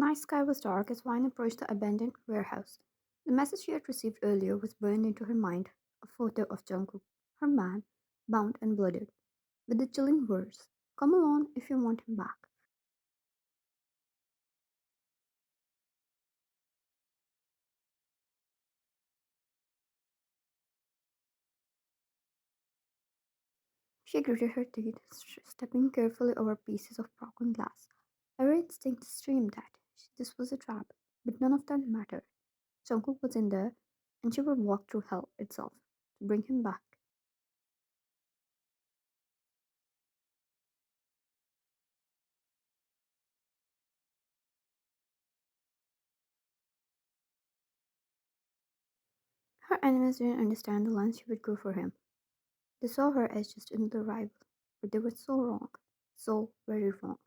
The night sky was dark as Vine approached the abandoned warehouse. The message she had received earlier was burned into her mind, a photo of Jungkook, her man, bound and blooded, with the chilling words, "Come along if you want him back." She gritted her teeth, stepping carefully over pieces of broken glass. Her instinct screamed that this was a trap, but none of that mattered. Jungkook was in there, and she would walk through hell itself to bring him back. Her enemies didn't understand the lengths she would go for him. They saw her as just another rival, but they were so wrong, so very wrong.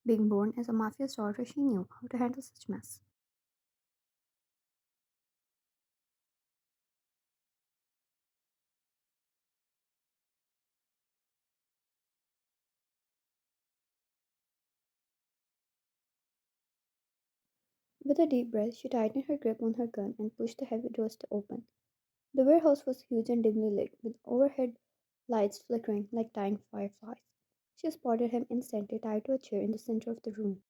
Being born as a mafia's daughter, she knew how to handle such mess. With a deep breath, she tightened her grip on her gun and pushed the heavy doors to open. The warehouse was huge and dimly lit, with overhead lights flickering like tiny fireflies. She spotted him instantly, tied to a chair in the center of the room.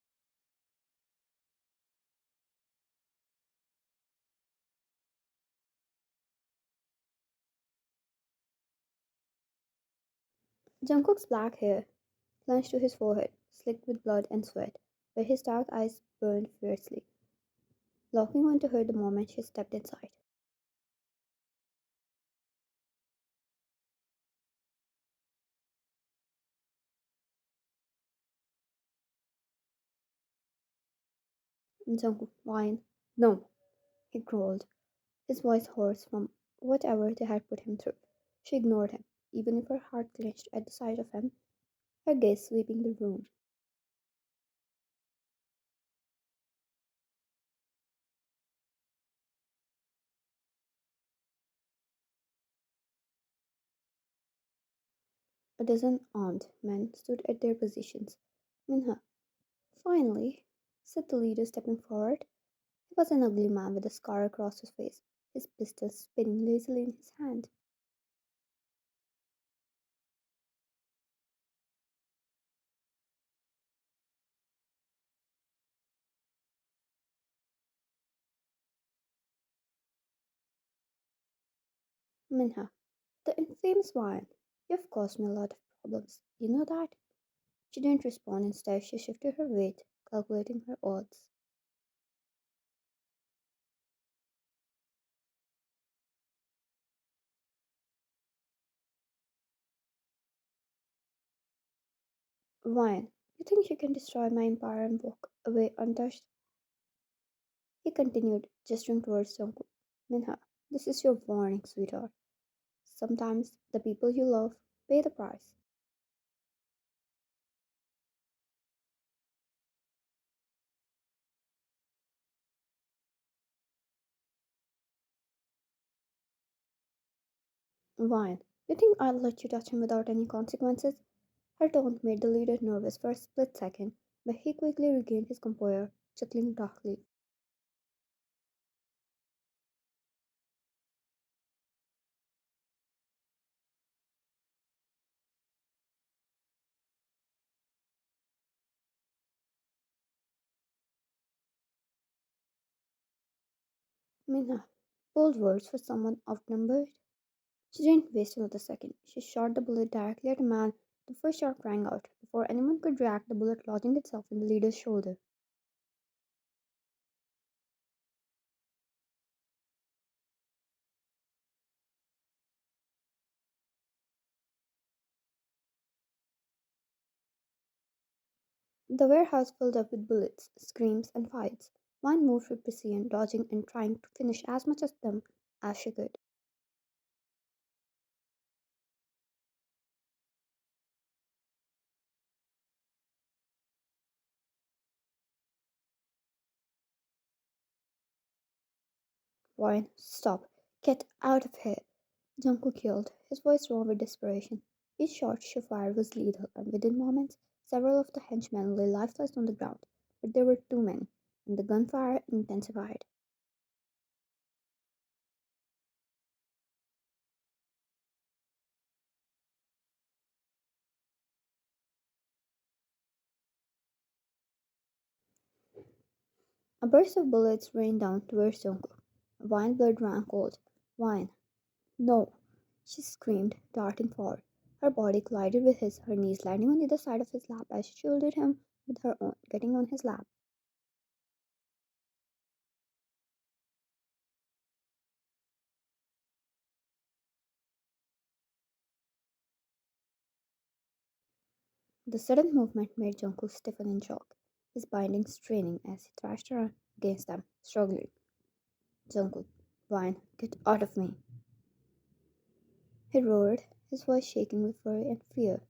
Jungkook's black hair plunged to his forehead, slicked with blood and sweat, where his dark eyes burned fiercely, locking onto her the moment she stepped inside. Jungkook whined. "No," he growled, his voice hoarse from whatever they had put him through. She ignored him, even if her heart clenched at the sight of him, her gaze sweeping the room. A dozen armed men stood at their positions. "Minha, finally," said the leader, stepping forward. He was an ugly man with a scar across his face, his pistol spinning lazily in his hand. "Minha, the infamous one. You've caused me a lot of problems. You know that?" She didn't respond. Instead, she shifted her weight, calculating her odds. "Ryan, you think you can destroy my empire and walk away untouched?" He continued, gesturing towards Jungkook. "Minha, this is your warning, sweetheart. Sometimes the people you love pay the price." "Ryan, you think I'll let you touch him without any consequences?" Her tone made the leader nervous for a split second, but he quickly regained his composure, chuckling darkly. "Minha, bold words for someone outnumbered." She didn't waste another second. She shot the bullet directly at a man, the first shot rang out. Before anyone could react, the bullet lodging itself in the leader's shoulder. The warehouse filled up with bullets, screams, and fights. One moved with precision, dodging and trying to finish as much of them as she could. "Warren, stop! Get out of here!" Jungkook yelled, his voice raw with desperation. Each shot she fired was lethal, and within moments, several of the henchmen lay lifeless on the ground. But there were too many. and the gunfire intensified. A burst of bullets rained down towards Jungkook. Wine blood ran cold. Wine. No! She screamed, darting forward. Her body collided with his, her knees landing on either side of his lap as she shielded him with her own, getting on his lap. The sudden movement made Jungkook stiffen in shock, his bindings straining as he thrashed around against them, struggling. Jungkook, Wine, get out of me! He roared, his voice shaking with worry and fear.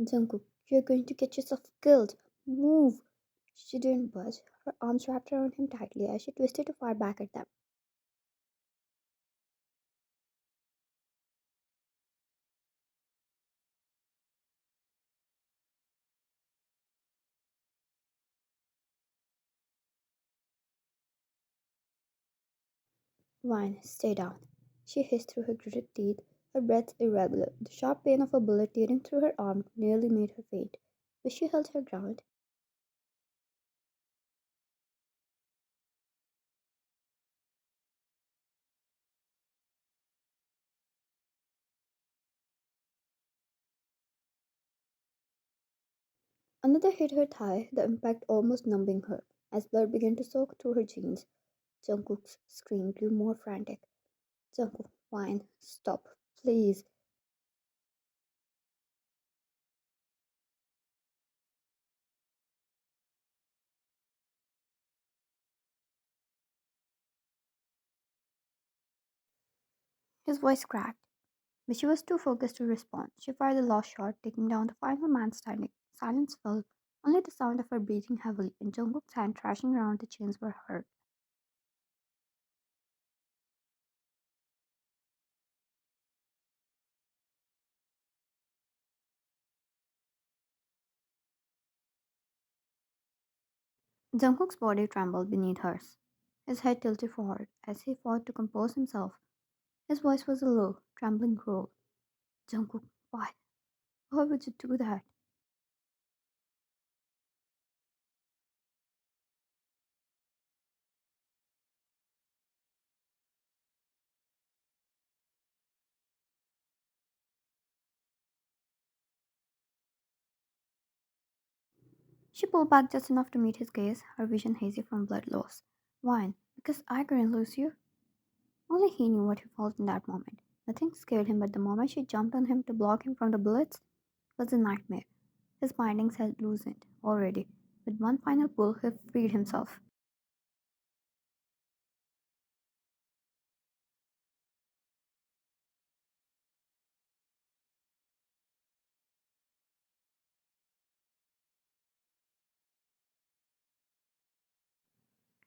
Jungkook, you're going to get yourself killed. Move! She didn't budge, her arms wrapped around him tightly as she twisted to fire back at them. Wine, stay down. She hissed through her gritted teeth, her breath irregular. The sharp pain of a bullet tearing through her arm nearly made her faint, but she held her ground. Another hit her thigh, the impact almost numbing her, as blood began to soak through her jeans. Jungkook's scream grew more frantic. Jungkook, Wine, stop, please. His voice cracked, but she was too focused to respond. She fired the last shot, taking down the final man standing. Silence fell. Only the sound of her breathing heavily and Jungkook's hand thrashing around the chains were heard. Jungkook's body trembled beneath hers. His head tilted forward as he fought to compose himself. His voice was a low, trembling growl. Jungkook, why? Why would you do that? She pulled back just enough to meet his gaze, her vision hazy from blood loss. Wine, because I couldn't lose you. Only he knew what he felt in that moment. Nothing scared him, but the moment she jumped on him to block him from the bullets was a nightmare. His bindings had loosened already. With one final pull, he freed himself.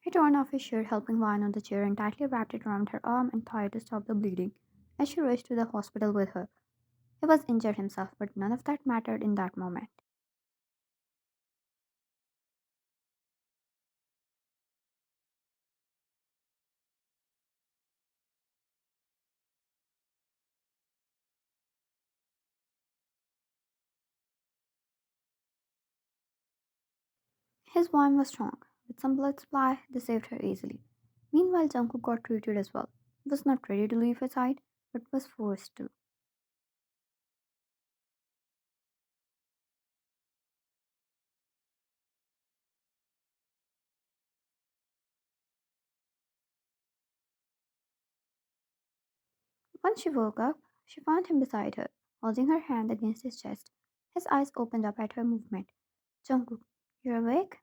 He torn off his shirt, helping Vine on the chair, and tightly wrapped it around her arm and thigh to stop the bleeding. As she rushed to the hospital with her, he was injured himself, but none of that mattered in that moment. His wound was strong. With some blood supply, they saved her easily. Meanwhile, Jungkook got treated as well. He was not ready to leave her side, but was forced to. Once she woke up, she found him beside her, holding her hand against his chest. His eyes opened up at her movement. Jungkook, you're awake?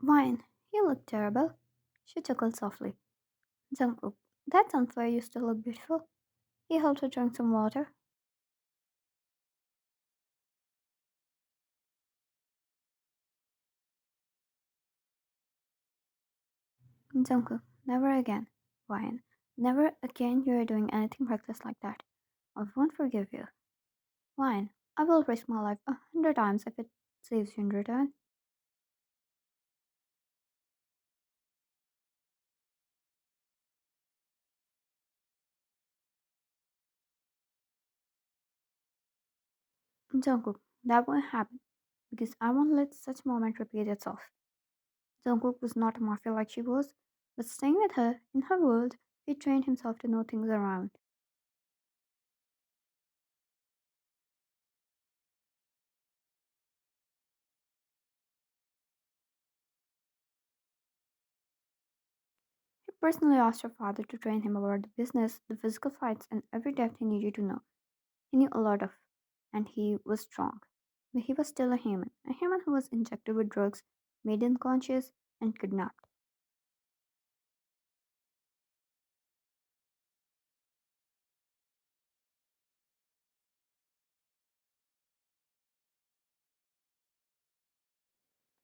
Fine. You look terrible. She chuckled softly. Jungkook, that's unfair. You still look beautiful. He helped her drink some water. Jungkook, never again. Ryan, never again you are doing anything reckless like that. I won't forgive you. Ryan, I will risk my life 100 times if it saves you in return. Jungkook, that won't happen because I won't let such moment repeat itself. Jungkook was not a mafia like she was, but staying with her in her world, he trained himself to know things around. He personally asked her father to train him about the business, the physical fights, and every depth he needed to know. He knew a lot of, and he was strong. But he was still a human who was injected with drugs, made unconscious, and kidnapped.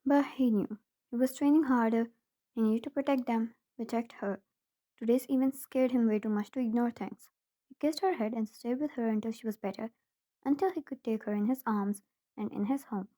But he knew. He was training harder. He needed to protect them, protect her. Today's event scared him way too much to ignore things. He kissed her head and stayed with her until she was better, until he could take her in his arms and in his home.